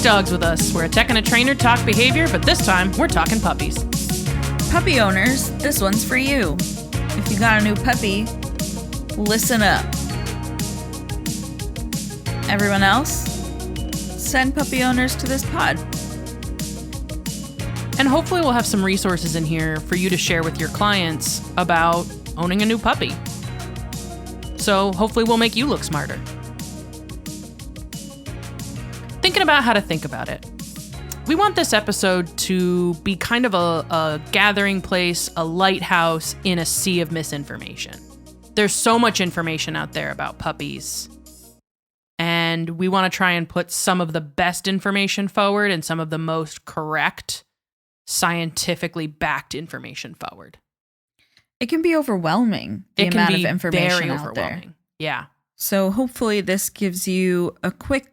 dogs with us. We're a tech and a trainer talk behavior, but this time we're talking puppies. Puppy owners, this one's for you. If you got a new puppy, listen up. Everyone else, send puppy owners to this pod. And hopefully we'll have some resources in here for you to share with your clients about owning a new puppy. So hopefully we'll make you look smarter. Thinking about how to think about it. We want this episode to be kind of a gathering place, a lighthouse in a sea of misinformation. There's so much information out there about puppies. And we want to try and put some of the best information forward and some of the most correct, scientifically backed information forward. It can be overwhelming, the amount of information very out there. Yeah. So hopefully this gives you a quick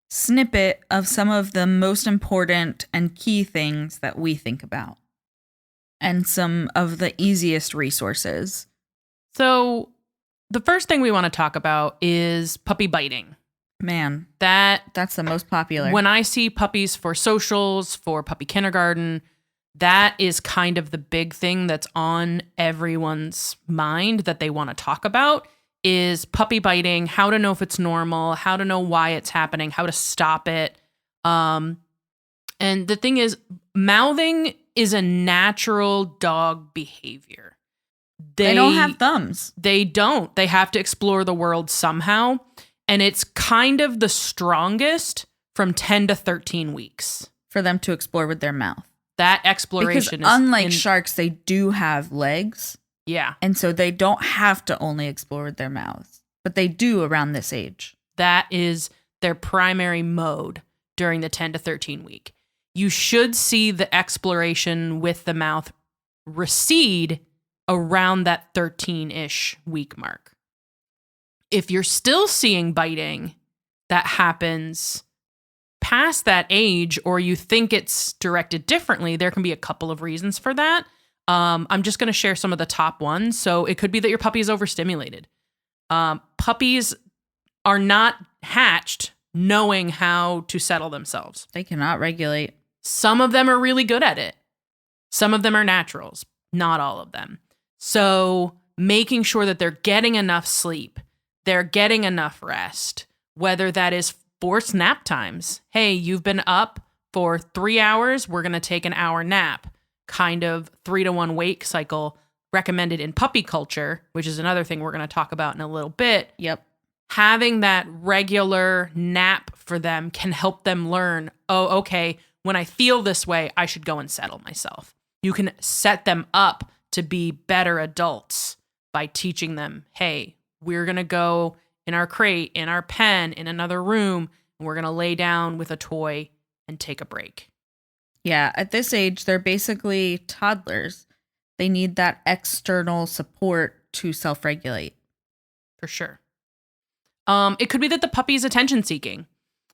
snippet of some of the most important and key things that we think about and some of the easiest resources. So the first thing we want to talk about is puppy biting. Man, that's the most popular. When I see puppies for socials, for puppy kindergarten, that is kind of the big thing that's on everyone's mind that they want to talk about is puppy biting, how to know if it's normal, how to know why it's happening, how to stop it. And the thing is, mouthing is a natural dog behavior. They don't have thumbs. They don't. They have to explore the world somehow. And it's kind of the strongest from 10 to 13 weeks. For them to explore with their mouth. That exploration because unlike sharks, they do have legs. Yeah. And so they don't have to only explore with their mouths. But they do around this age. That is their primary mode during the 10 to 13 week. You should see the exploration with the mouth recede around that 13-ish week mark. If you're still seeing biting that happens past that age, or you think it's directed differently, there can be a couple of reasons for that. I'm just going to share some of the top ones. So it could be that your puppy is overstimulated. Puppies are not hatched knowing how to settle themselves. They cannot regulate. Some of them are really good at it. Some of them are naturals, not all of them. So making sure that they're getting enough sleep, they're getting enough rest, whether that is forced nap times. Hey, you've been up for 3 hours. We're going to take an hour nap. Kind of 3-to-1 wake cycle recommended in puppy culture, which is another thing we're going to talk about in a little bit. Yep. Having that regular nap for them can help them learn, oh, okay, when I feel this way, I should go and settle myself. You can set them up to be better adults by teaching them, hey, we're going to go in our crate, in our pen, in another room, and we're going to lay down with a toy and take a break. Yeah, at this age, they're basically toddlers. They need that external support to self-regulate. For sure. It could be that the puppy is attention seeking.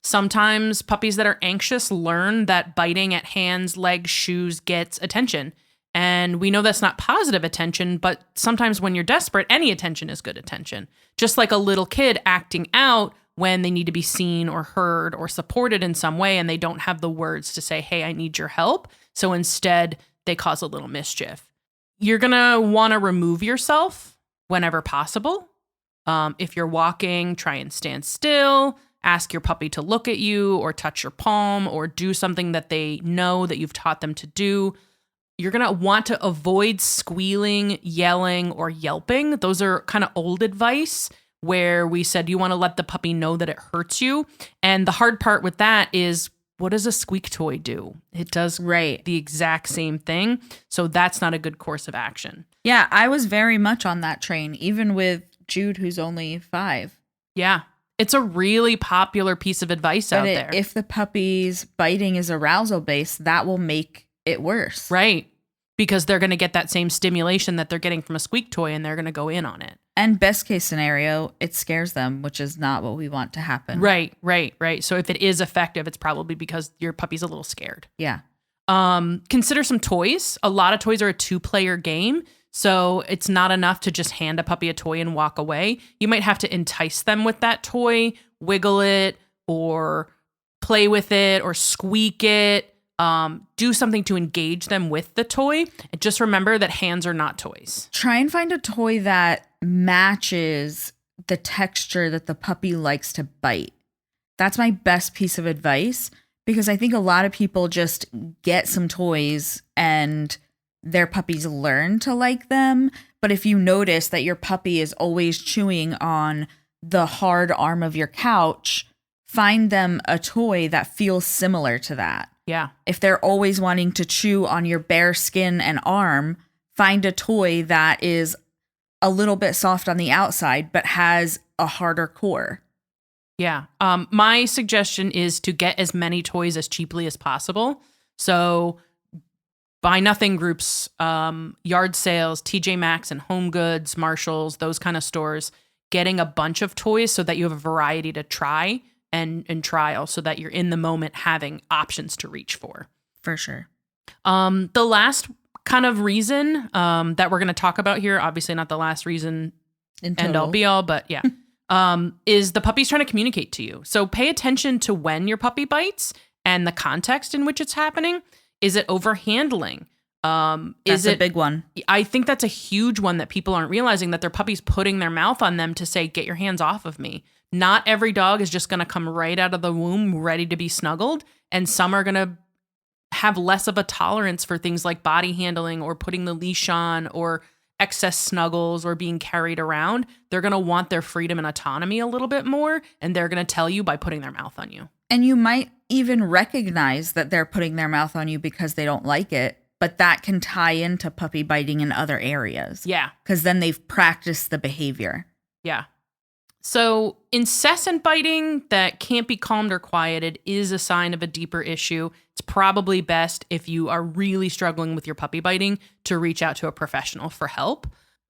Sometimes puppies that are anxious learn that biting at hands, legs, shoes gets attention. And we know that's not positive attention, but sometimes when you're desperate, any attention is good attention. Just like a little kid acting out when they need to be seen or heard or supported in some way, and they don't have the words to say, hey, I need your help. So instead, they cause a little mischief. You're going to want to remove yourself whenever possible. If you're walking, try and stand still. Ask your puppy to look at you or touch your palm or do something that they know that you've taught them to do. You're going to want to avoid squealing, yelling, or yelping. Those are kind of old advice where we said you want to let the puppy know that it hurts you. And the hard part with that is, what does a squeak toy do? It does the exact same thing. So that's not a good course of action. Yeah, I was very much on that train, even with Jude, who's only 5. Yeah, it's a really popular piece of advice out there. If the puppy's biting is arousal based, that will make it worse. Right. Because they're going to get that same stimulation that they're getting from a squeak toy and they're going to go in on it. And best case scenario, it scares them, which is not what we want to happen. Right. So if it is effective, it's probably because your puppy's a little scared. Yeah. Consider some toys. A lot of toys are a 2-player game. So it's not enough to just hand a puppy a toy and walk away. You might have to entice them with that toy, wiggle it, or play with it or squeak it. Do something to engage them with the toy. And just remember that hands are not toys. Try and find a toy that matches the texture that the puppy likes to bite. That's my best piece of advice, because I think a lot of people just get some toys and their puppies learn to like them. But if you notice that your puppy is always chewing on the hard arm of your couch, find them a toy that feels similar to that. Yeah. If they're always wanting to chew on your bare skin and arm, find a toy that is a little bit soft on the outside but has a harder core. Yeah. My suggestion is to get as many toys as cheaply as possible. So buy nothing groups, yard sales, TJ Maxx and Home Goods, Marshalls, those kind of stores, getting a bunch of toys so that you have a variety to try and trial, so that you're in the moment having options to reach for. For sure. The last kind of reason that we're going to talk about here, obviously not the last reason end all be all, but yeah, is the puppy's trying to communicate to you. So pay attention to when your puppy bites and the context in which it's happening. Is it overhandling? That's a big one. I think that's a huge one that people aren't realizing, that their puppy's putting their mouth on them to say, get your hands off of me. Not every dog is just going to come right out of the womb ready to be snuggled. And some are going to have less of a tolerance for things like body handling or putting the leash on or excess snuggles or being carried around. They're going to want their freedom and autonomy a little bit more. And they're going to tell you by putting their mouth on you. And you might even recognize that they're putting their mouth on you because they don't like it. But that can tie into puppy biting in other areas. Yeah. Because then they've practiced the behavior. Yeah. So incessant biting that can't be calmed or quieted is a sign of a deeper issue. It's probably best, if you are really struggling with your puppy biting, to reach out to a professional for help.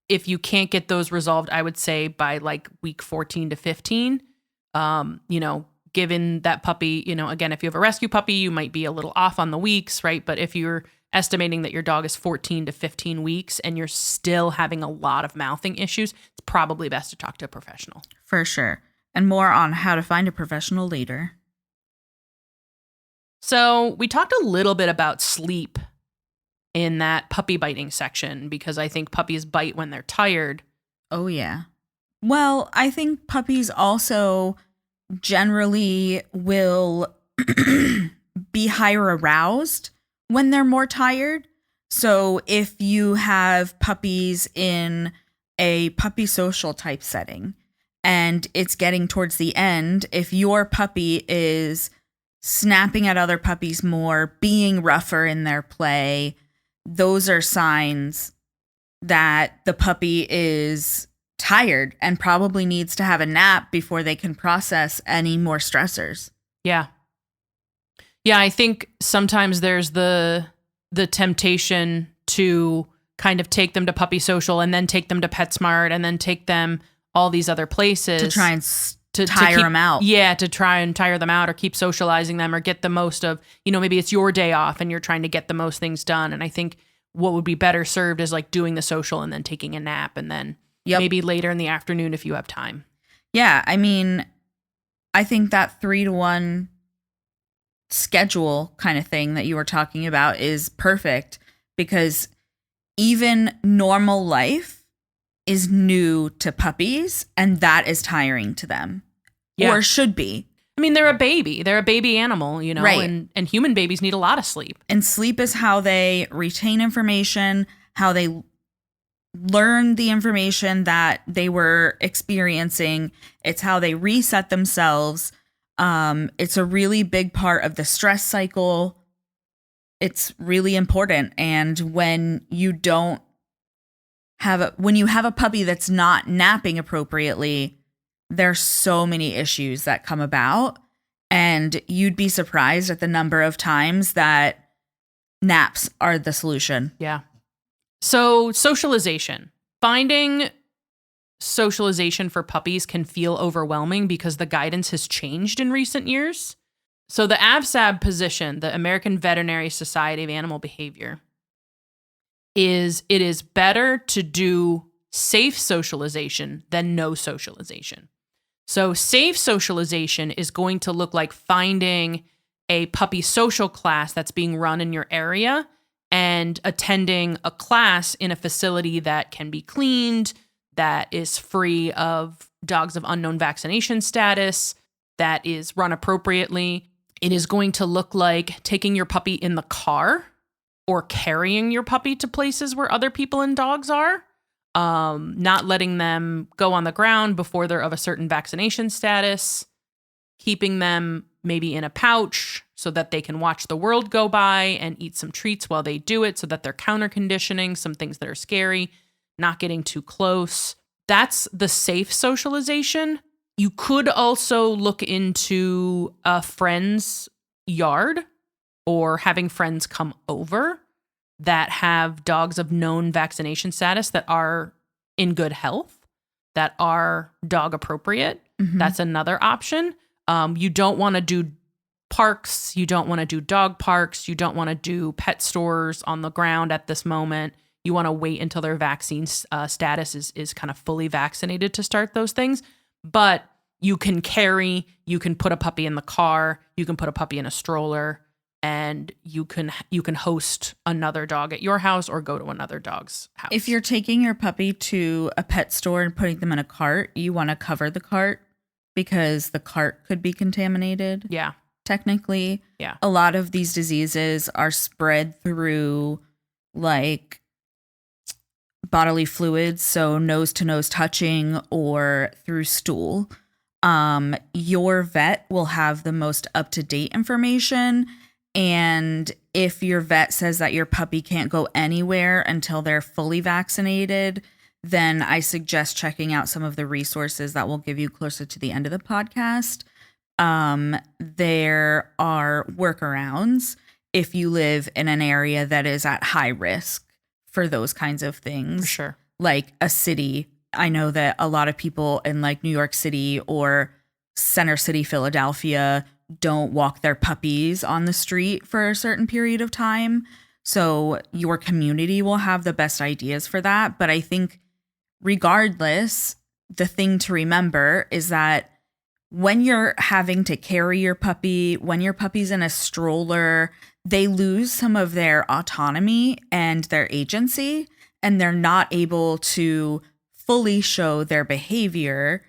If you can't get those resolved, I would say by like week 14 to 15, given that puppy, again, if you have a rescue puppy, you might be a little off on the weeks, right? But if you're estimating that your dog is 14 to 15 weeks and you're still having a lot of mouthing issues, it's probably best to talk to a professional. For sure. And more on how to find a professional later. So we talked a little bit about sleep in that puppy biting section, because I think puppies bite when they're tired. Oh, yeah. Well, I think puppies also generally will be higher aroused when they're more tired. So if you have puppies in a puppy social type setting and it's getting towards the end, if your puppy is snapping at other puppies more, being rougher in their play, those are signs that the puppy is tired and probably needs to have a nap before they can process any more stressors. Yeah. Yeah, I think sometimes there's the temptation to kind of take them to Puppy Social and then take them to PetSmart and then take them all these other places. To try and tire them out. Yeah, to try and tire them out or keep socializing them or get the most of, maybe it's your day off and you're trying to get the most things done. And I think what would be better served is like doing the social and then taking a nap and then maybe later in the afternoon if you have time. Yeah, I mean, I think that 3-to-1 schedule kind of thing that you were talking about is perfect, because even normal life is new to puppies and that is tiring to them. Yeah. Or should be. I mean, they're a baby. They're a baby animal, right. And human babies need a lot of sleep. And sleep is how they retain information, how they learn the information that they were experiencing. It's how they reset themselves. It's a really big part of the stress cycle. It's really important. And when you have a puppy that's not napping appropriately, there's so many issues that come about. And you'd be surprised at the number of times that naps are the solution. Yeah. So socialization. Finding socialization for puppies can feel overwhelming because the guidance has changed in recent years. So the AVSAB position, the American Veterinary Society of Animal Behavior, is it is better to do safe socialization than no socialization. So safe socialization is going to look like finding a puppy social class that's being run in your area and attending a class in a facility that can be cleaned, that is free of dogs of unknown vaccination status, that is run appropriately. It is going to look like taking your puppy in the car or carrying your puppy to places where other people and dogs are. Not letting them go on the ground before they're of a certain vaccination status, keeping them maybe in a pouch so that they can watch the world go by and eat some treats while they do it so that they're counter conditioning some things that are scary, not getting too close. That's the safe socialization. You could also look into a friend's yard or having friends come over that have dogs of known vaccination status that are in good health, that are dog appropriate. Mm-hmm. That's another option. You don't want to do parks. You don't want to do dog parks. You don't want to do pet stores on the ground at this moment. You want to wait until their vaccine status is kind of fully vaccinated to start those things. But you can put a puppy in the car. You can put a puppy in a stroller. And you can host another dog at your house or go to another dog's house. If you're taking your puppy to a pet store and putting them in a cart, you want to cover the cart because the cart could be contaminated. Yeah. Technically. Yeah. A lot of these diseases are spread through like bodily fluids, so nose to nose touching or through stool. Your vet will have the most up-to-date information. And if your vet says that your puppy can't go anywhere until they're fully vaccinated, then I suggest checking out some of the resources that will give you closer to the end of the podcast. There are workarounds if you live in an area that is at high risk for those kinds of things. For sure. Like a city. I know that a lot of people in like New York City or Center City, Philadelphia, don't walk their puppies on the street for a certain period of time. So your community will have the best ideas for that. But I think regardless, the thing to remember is that when you're having to carry your puppy, when your puppy's in a stroller, they lose some of their autonomy and their agency, and they're not able to fully show their behavior,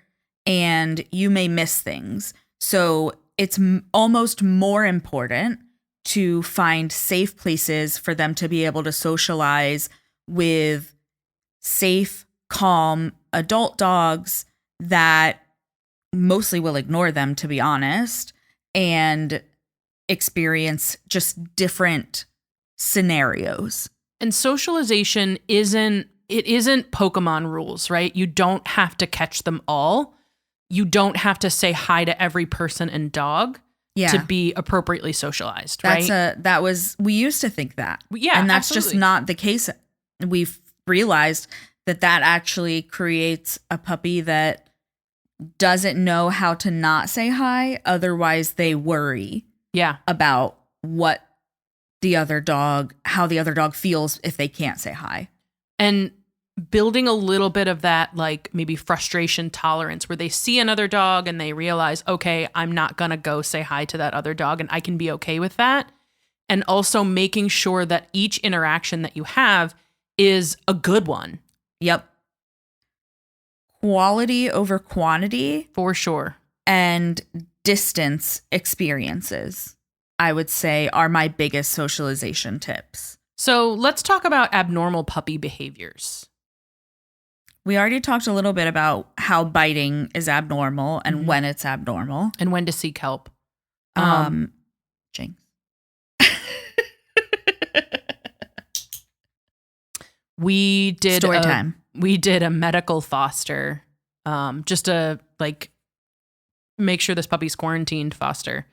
and you may miss things. So it's almost more important to find safe places for them to be able to socialize with safe, calm adult dogs that mostly will ignore them, to be honest, and experience just different scenarios. And socialization isn't Pokemon rules, right? You don't have to catch them all. You don't have to say hi to every person and dog to be appropriately socialized, right? We used to think that. Yeah, and that's absolutely. just not the case. We've realized that actually creates a puppy that doesn't know how to not say hi. Otherwise, they worry about how the other dog feels if they can't say hi. And building a little bit of that, like maybe frustration tolerance, where they see another dog and they realize, okay, I'm not going to go say hi to that other dog and I can be okay with that. And also making sure that each interaction that you have is a good one. Yep. Quality over quantity. For sure. And distance experiences, I would say, are my biggest socialization tips. So let's talk about abnormal puppy behaviors. We already talked a little bit about how biting is abnormal and when it's abnormal. And when to seek help. Jinx. We did Story time. We did a medical foster, just to like make sure this puppy's quarantined foster.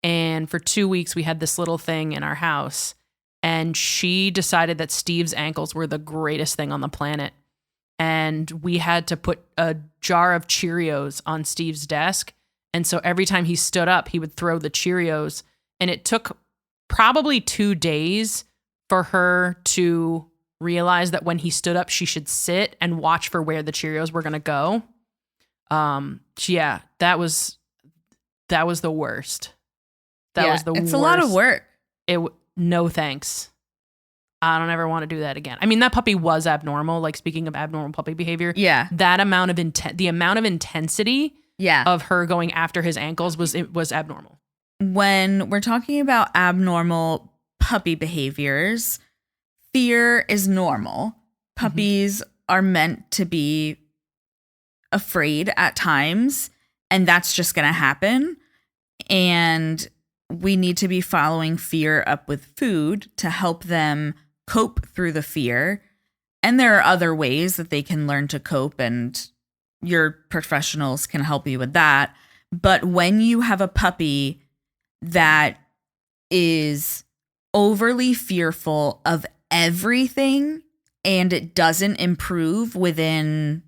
And for 2 weeks, we had this little thing in our house. And she decided that Steve's ankles were the greatest thing on the planet. And we had to put a jar of Cheerios on Steve's desk. And so every time he stood up, he would throw the Cheerios. And it took probably 2 days for her to realize that when he stood up, she should sit and watch for where the Cheerios were going to go. Yeah, that was the worst. That was the worst. It's a lot of work. No thanks. I don't ever want to do that again. I mean, that puppy was abnormal. Like, speaking of abnormal puppy behavior, Yeah. that amount of the amount of intensity Yeah. of her going after his ankles was abnormal. When we're talking about abnormal puppy behaviors, fear is normal. Puppies are meant to be afraid at times, and that's just going to happen. And we need to be following fear up with food to help them cope through the fear. And there are other ways that they can learn to cope, and your professionals can help you with that. But when you have a puppy that is overly fearful of everything and it doesn't improve within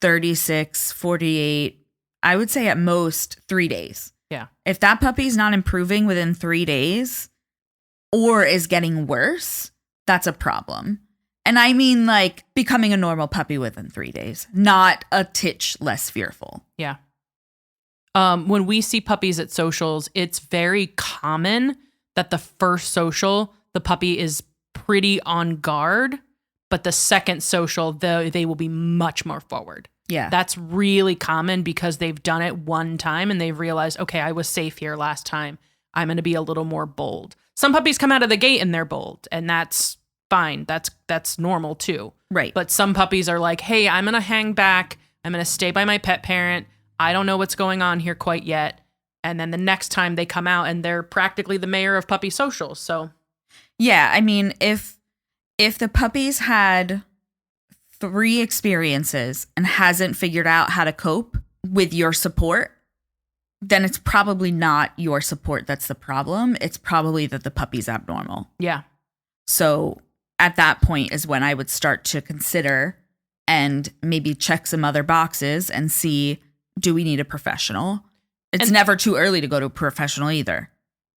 36, 48, I would say at most 3 days. Yeah. If that puppy's not improving within 3 days or is getting worse, that's a problem. And I mean, like, becoming a normal puppy within 3 days, not a titch less fearful. Yeah. When we see puppies at socials, it's very common that the first social, the puppy is pretty on guard, but the second social, they will be much more forward. Yeah. That's really common because they've done it one time and they've realized, okay, I was safe here last time. I'm going to be a little more bold. Some puppies come out of the gate and they're bold, and that's fine. That's normal too. Right. But some puppies are like, hey, I'm going to hang back. I'm going to stay by my pet parent. I don't know what's going on here quite yet. And then the next time they come out and they're practically the mayor of puppy socials. So yeah, I mean, if the puppy's had 3 experiences and hasn't figured out how to cope with your support, then it's probably not your support that's the problem. It's probably that the puppy's abnormal. yeah. So at that point is when I would start to consider and maybe check some other boxes and see, do we need a professional? It's never too early to go to a professional either.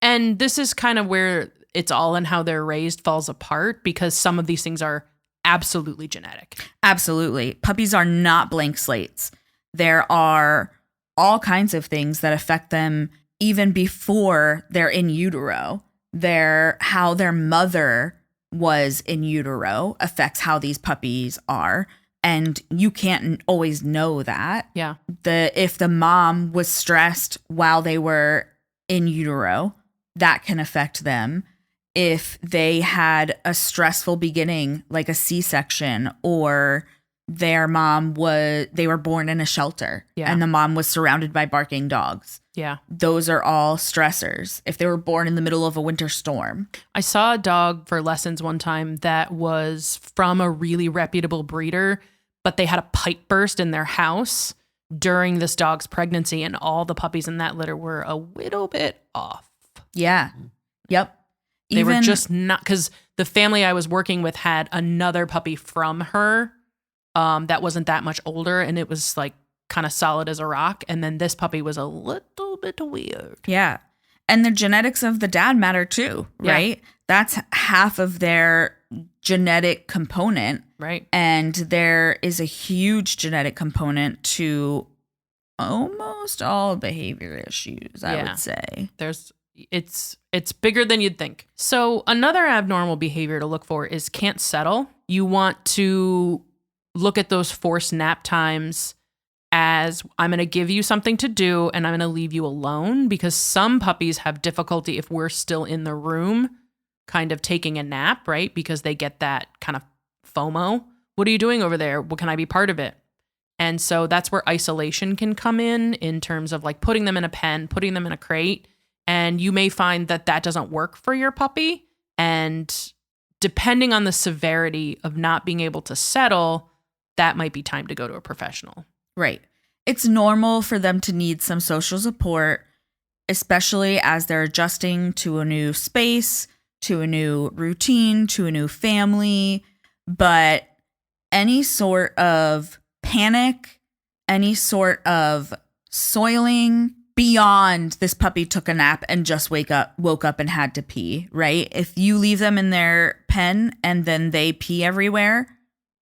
And this is kind of where it's all in how they're raised falls apart, because some of these things are absolutely genetic. Absolutely. Puppies are not blank slates. There are all kinds of things that affect them even before they're in utero. How their mother was in utero affects how these puppies are. And you can't always know that. Yeah. If the mom was stressed while they were in utero, that can affect them. If they had a stressful beginning, like a C-section, or they were born in a shelter, and the mom was surrounded by barking dogs. Yeah. Those are all stressors. If they were born in the middle of a winter storm. I saw a dog for lessons one time that was from a really reputable breeder, but they had a pipe burst in their house during this dog's pregnancy, and all the puppies in that litter were a little bit off. Yeah. Yep. They were just not, because the family I was working with had another puppy from her that wasn't that much older, and it was like kind of solid as a rock. And then this puppy was a little bit weird. Yeah. And the genetics of the dad matter too, right? Yeah. That's half of their genetic component. Right. And there is a huge genetic component to almost all behavior issues, I would say. It's bigger than you'd think. So another abnormal behavior to look for is can't settle. You want to look at those forced nap times as, I'm going to give you something to do and I'm going to leave you alone, because some puppies have difficulty if we're still in the room kind of taking a nap, right? Because they get that kind of FOMO. What are you doing over there? Well, can I be part of it? And so that's where isolation can come in terms of like putting them in a pen, putting them in a crate. And you may find that doesn't work for your puppy. And depending on the severity of not being able to settle, that might be time to go to a professional. Right. It's normal for them to need some social support, especially as they're adjusting to a new space, to a new routine, to a new family. But any sort of panic, any sort of soiling beyond this puppy took a nap and just woke up and had to pee, right? If you leave them in their pen and then they pee everywhere,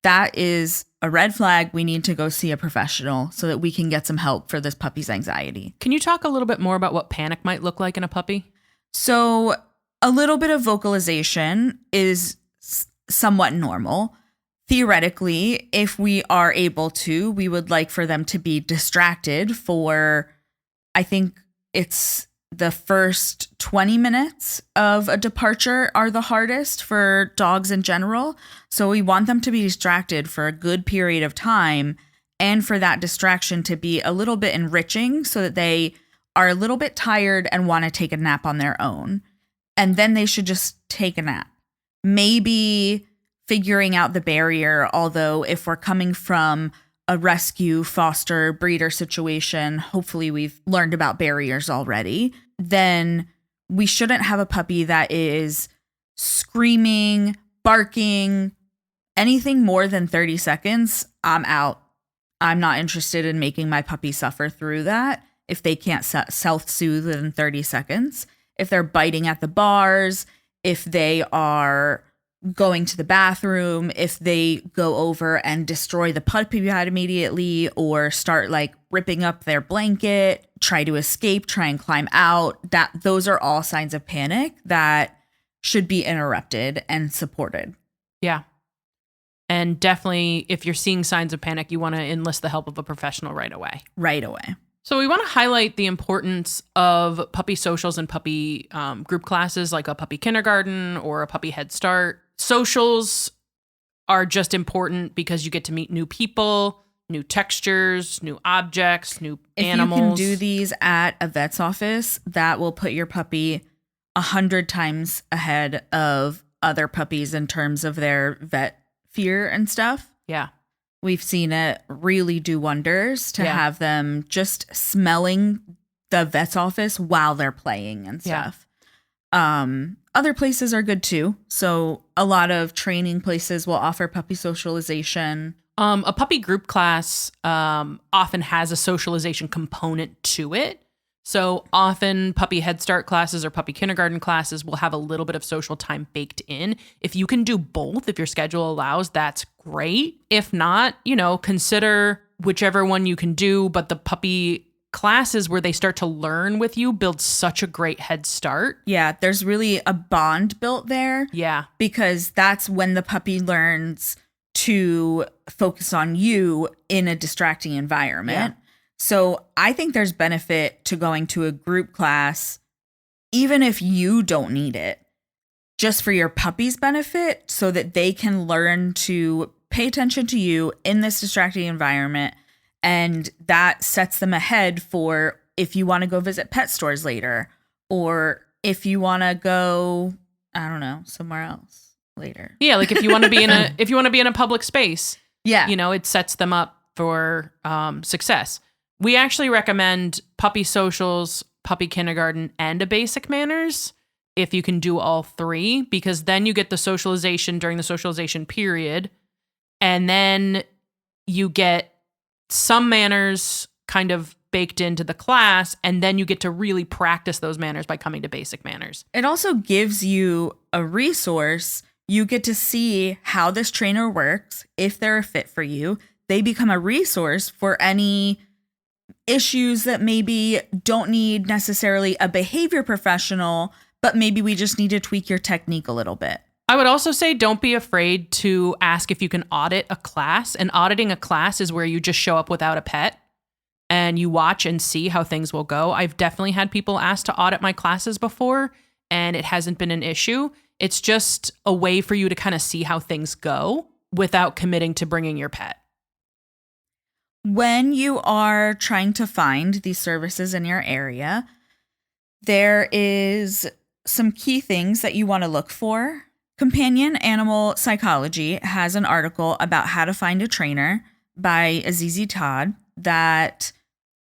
that is a red flag. We need to go see a professional so that we can get some help for this puppy's anxiety. Can you talk a little bit more about what panic might look like in a puppy? So a little bit of vocalization is somewhat normal. Theoretically, if we are able to, we would like for them to be distracted for, I think it's the first 20 minutes of a departure are the hardest for dogs in general. So we want them to be distracted for a good period of time and for that distraction to be a little bit enriching so that they are a little bit tired and want to take a nap on their own. And then they should just take a nap. Maybe figuring out the barrier, although if we're coming from a rescue, foster, breeder situation, hopefully we've learned about barriers already, then we shouldn't have a puppy that is screaming, barking, anything more than 30 seconds. I'm out. I'm not interested in making my puppy suffer through that if they can't self-soothe in 30 seconds. If they're biting at the bars, if they are going to the bathroom, if they go over and destroy the puppy bed immediately or start like ripping up their blanket, try to escape, try and climb out, those are all signs of panic that should be interrupted and supported. Yeah. And definitely, if you're seeing signs of panic, you want to enlist the help of a professional right away. Right away. So we want to highlight the importance of puppy socials and puppy group classes like a puppy kindergarten or a puppy head start. Socials are just important because you get to meet new people, new textures, new objects, new animals. If you can do these at a vet's office, that will put your puppy 100 times ahead of other puppies in terms of their vet fear and stuff. Yeah. We've seen it really do wonders to have them just smelling the vet's office while they're playing and stuff. Other places are good too. So a lot of training places will offer puppy socialization. A puppy group class often has a socialization component to it. So often puppy head start classes or puppy kindergarten classes will have a little bit of social time baked in. If you can do both, if your schedule allows, that's great. If not, consider whichever one you can do. But the puppy classes where they start to learn with you build such a great head start. Yeah, there's really a bond built there. Yeah. Because that's when the puppy learns to focus on you in a distracting environment. Yeah. So I think there's benefit to going to a group class, even if you don't need it, just for your puppy's benefit so that they can learn to pay attention to you in this distracting environment. And that sets them ahead for if you want to go visit pet stores later, or if you want to go, I don't know, somewhere else later. Yeah, like if you want to be in a public space. Yeah. It sets them up for success. We actually recommend puppy socials, puppy kindergarten, and a basic manners if you can do all three, because then you get the socialization during the socialization period, and then you get some manners kind of baked into the class, and then you get to really practice those manners by coming to basic manners. It also gives you a resource. You get to see how this trainer works, if they're a fit for you. They become a resource for any issues that maybe don't need necessarily a behavior professional, but maybe we just need to tweak your technique a little bit. I would also say don't be afraid to ask if you can audit a class. And auditing a class is where you just show up without a pet and you watch and see how things will go. I've definitely had people ask to audit my classes before, and it hasn't been an issue. It's just a way for you to kind of see how things go without committing to bringing your pet. When you are trying to find these services in your area, there is some key things that you want to look for. Companion Animal Psychology has an article about how to find a trainer by Azizi Todd that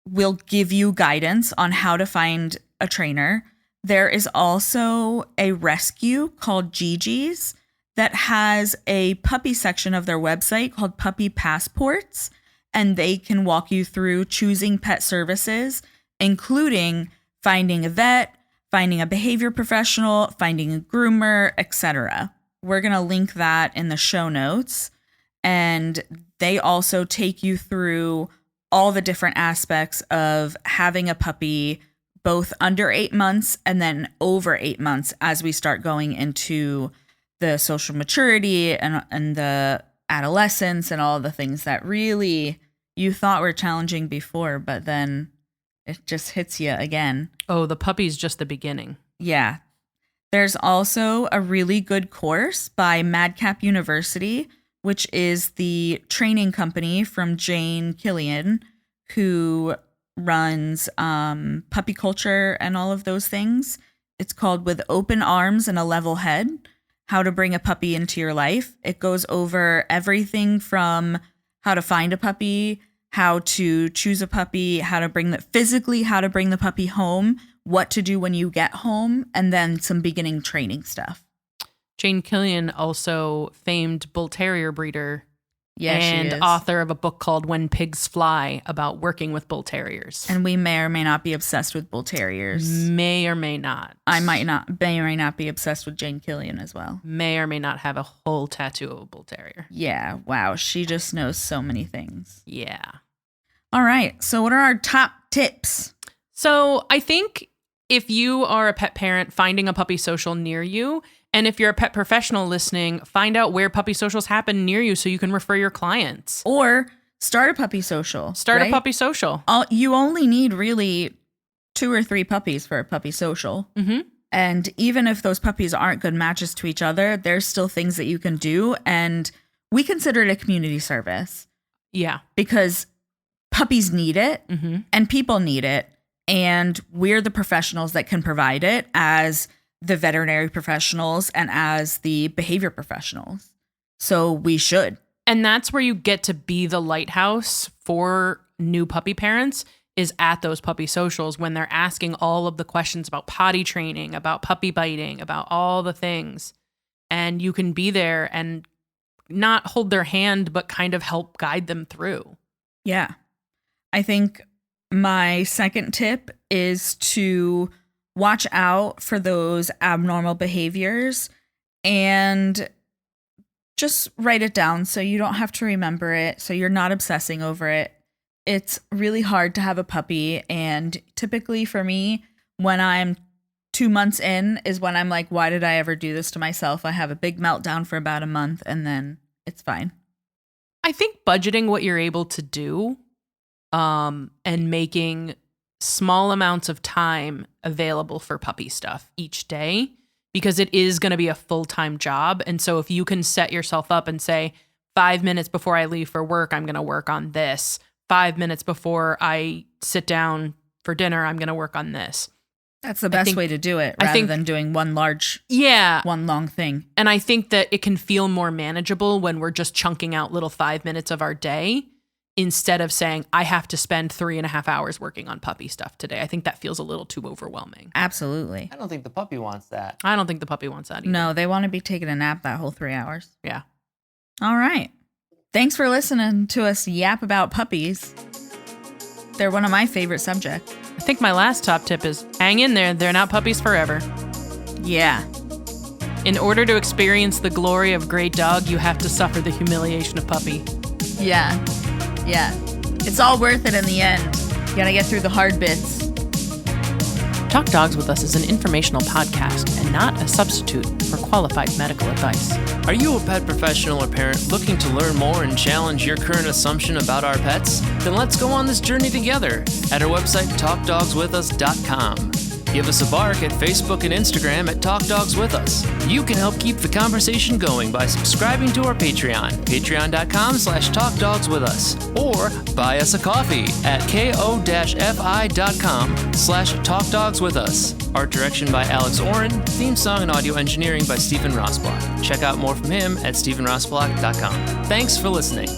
will give you guidance on how to find a trainer. There is also a rescue called Gigi's that has a puppy section of their website called Puppy Passports, and they can walk you through choosing pet services, including finding a vet, finding a behavior professional, finding a groomer, etc. We're going to link that in the show notes. And they also take you through all the different aspects of having a puppy, both under 8 months and then over 8 months as we start going into the social maturity and the adolescence and all the things that really you thought were challenging before, but then it just hits you again. Oh, the puppy's just the beginning. Yeah. There's also a really good course by Madcap University, which is the training company from Jane Killian, who runs puppy culture and all of those things. It's called With Open Arms and a Level Head, How to Bring a Puppy into Your Life. It goes over everything from how to find a puppy, how to choose a puppy, how to bring the puppy home, what to do when you get home, and then some beginning training stuff. Jane Killian, also famed Bull Terrier breeder, Yeah, and she is. author of a book called When Pigs Fly about working with Bull Terriers. And we may or may not be obsessed with Bull Terriers. May or may not. I may or may not be obsessed with Jane Killian as well. May or may not have a whole tattoo of a Bull Terrier. Yeah, wow. She just knows so many things. Yeah. All right. So what are our top tips? So I think if you are a pet parent, finding a puppy social near you, and if you're a pet professional listening, find out where puppy socials happen near you so you can refer your clients. Or start a puppy social. Start right? a puppy social. You only need really 2 or 3 puppies for a puppy social. Mm-hmm. And even if those puppies aren't good matches to each other, there's still things that you can do. And we consider it a community service. Yeah. Because puppies need it Mm-hmm. and people need it. And we're the professionals that can provide it as the veterinary professionals and as the behavior professionals. So we should. And that's where you get to be the lighthouse for new puppy parents, is at those puppy socials when they're asking all of the questions about potty training, about puppy biting, about all the things. And you can be there and not hold their hand, but kind of help guide them through. Yeah. I think my second tip is to watch out for those abnormal behaviors and just write it down so you don't have to remember it, so you're not obsessing over it. It's really hard to have a puppy, and typically for me, when I'm 2 months in is when I'm like, why did I ever do this to myself? I have a big meltdown for about a month and then it's fine. I think budgeting what you're able to do, and making small amounts of time available for puppy stuff each day, because it is going to be a full-time job. And so if you can set yourself up and say, 5 minutes before I leave for work, I'm going to work on this. 5 minutes before I sit down for dinner, I'm going to work on this. That's the best way to do it, rather than doing one long thing. And I think that it can feel more manageable when we're just chunking out little 5 minutes of our day, instead of saying, I have to spend 3.5 hours working on puppy stuff today. I think that feels a little too overwhelming. Absolutely. I don't think the puppy wants that. I don't think the puppy wants that either. No, they want to be taking a nap that whole 3 hours. Yeah. All right. Thanks for listening to us yap about puppies. They're one of my favorite subjects. I think my last top tip is hang in there. They're not puppies forever. Yeah. In order to experience the glory of great dog, you have to suffer the humiliation of puppy. Yeah. Yeah. It's all worth it in the end. You gotta get through the hard bits. Talk Dogs With Us is an informational podcast and not a substitute for qualified medical advice. Are you a pet professional or parent looking to learn more and challenge your current assumption about our pets? Then let's go on this journey together at our website, talkdogswithus.com. Give us a bark at Facebook and Instagram at Talk Dogs With Us. You can help keep the conversation going by subscribing to our Patreon, patreon.com/talkdogswithus, or buy us a coffee at ko-fi.com/talkdogswithus. Art direction by Alex Oren, theme song and audio engineering by Stephen Rossblock. Check out more from him at stephenrossblock.com. Thanks for listening.